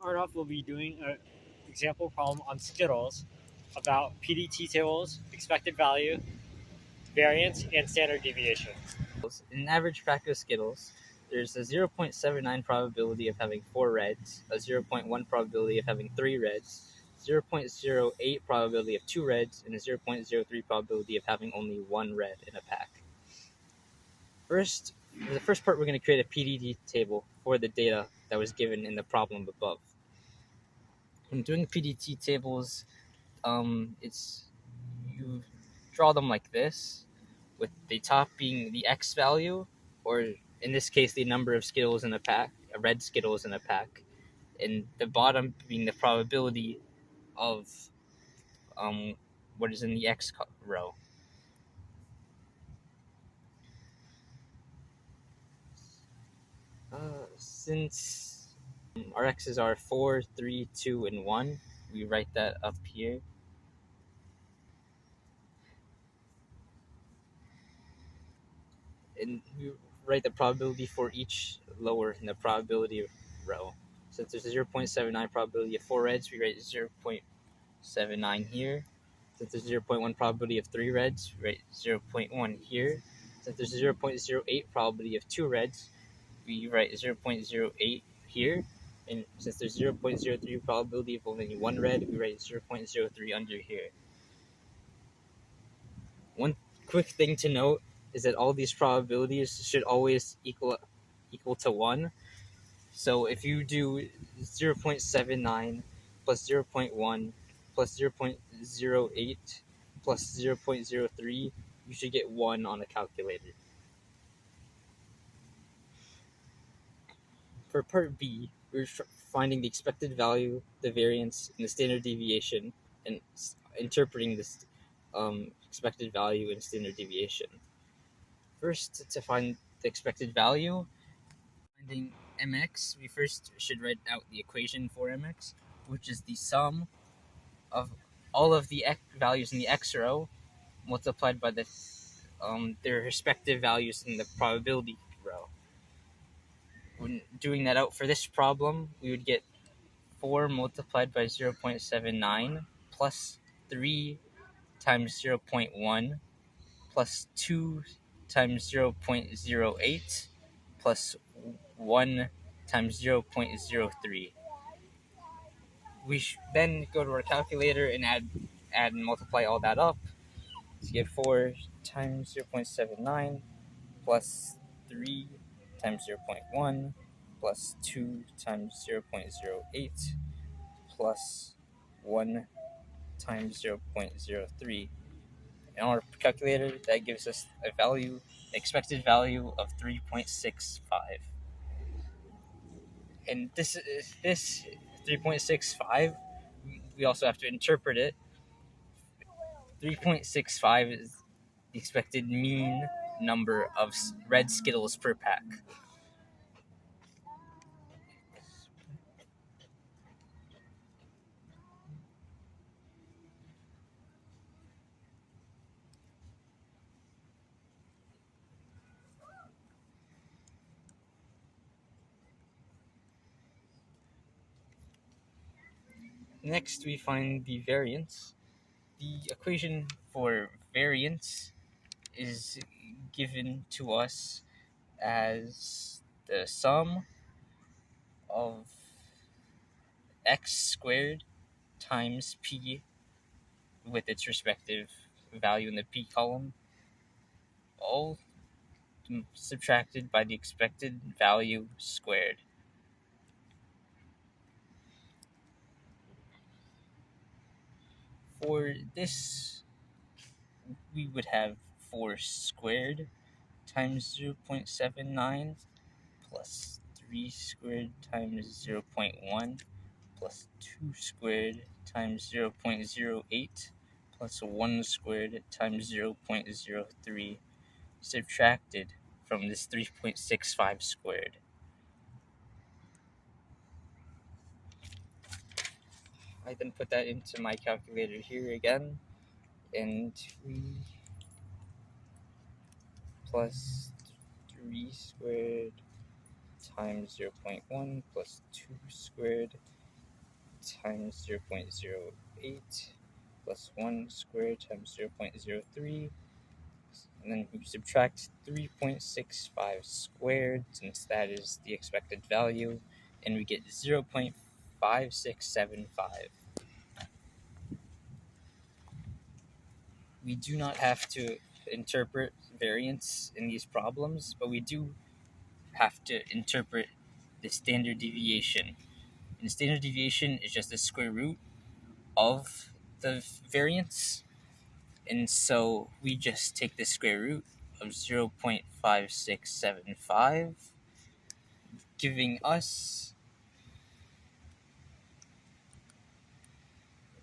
Arnav will be doing an example problem on Skittles about PDT tables, expected value, variance, and standard deviation. In average pack of Skittles, there's a 0.79 probability of having 4 reds, a 0.1 probability of having 3 reds, 0.08 probability of 2 reds, and a 0.03 probability of having only 1 red in a pack. For the first part, we're going to create a PDT table for the data that was given in the problem above. When doing PDT tables, you draw them like this, with the top being the X value, or in this case, the number of Skittles in a pack, red Skittles in a pack, and the bottom being the probability of what is in the X row. Since our X's are 4, 3, 2, and 1, we write that up here. And we write the probability for each lower in the probability row. Since there's a 0.79 probability of 4 reds, we write 0.79 here. Since there's a 0.1 probability of 3 reds, we write 0.1 here. Since there's a 0.08 probability of 2 reds, we write 0.08 here. And since there's 0.03 probability of only 1 red, we write 0.03 under here. One quick thing to note is that all these probabilities should always equal to 1. So if you do 0.79 plus 0.1 plus 0.08 plus 0.03, you should get 1 on a calculator. For part B, we're finding the expected value, the variance, and the standard deviation, and interpreting this expected value and standard deviation. First, to find the expected value, finding mx, we first should write out the equation for mx, which is the sum of all of the values in the x row multiplied by their respective values in the probability row. When doing that out for this problem, we would get 4 multiplied by 0.79 plus 3 times 0.1 plus 2 times 0.08 plus 1 times 0.03. We then go to our calculator and add and multiply all that up to get 4 times 0.79 plus 3 times 0.1 plus 2 times 0.08 plus 1 times 0.03. In our calculator, that gives us a value, expected value of 3.65. And this 3.65, we also have to interpret it. 3.65 is the expected mean number of red Skittles per pack. Next, we find the variance. The equation for variance is given to us as the sum of x squared times p with its respective value in the p column, all subtracted by the expected value squared. For this, we would have 4 squared times 0.79 plus 3 squared times 0.1 plus 2 squared times 0.08 plus 1 squared times 0.03 subtracted from this 3.65 squared. I then put that into my calculator here again, and 3 plus 3 squared times 0.1 plus 2 squared times 0.08 plus 1 squared times 0.03, and then we subtract 3.65 squared, since that is the expected value, and we get 0.5675. We do not have to interpret variance in these problems, but we do have to interpret the standard deviation. And standard deviation is just the square root of the variance, and so we just take the square root of 0.5675, giving us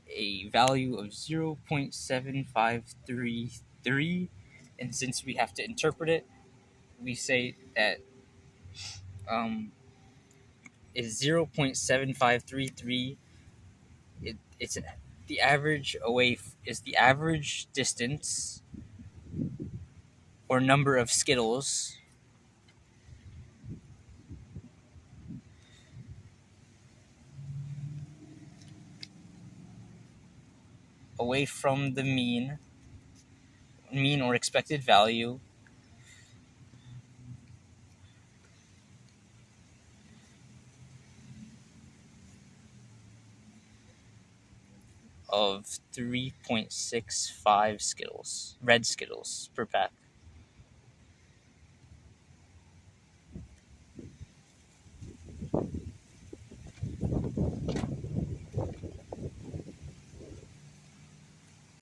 a value of 0.7533. And since we have to interpret it, we say that is 0.7533. It's the average is the average distance or number of skittles away from the mean or expected value of 3.65 red skittles per pack.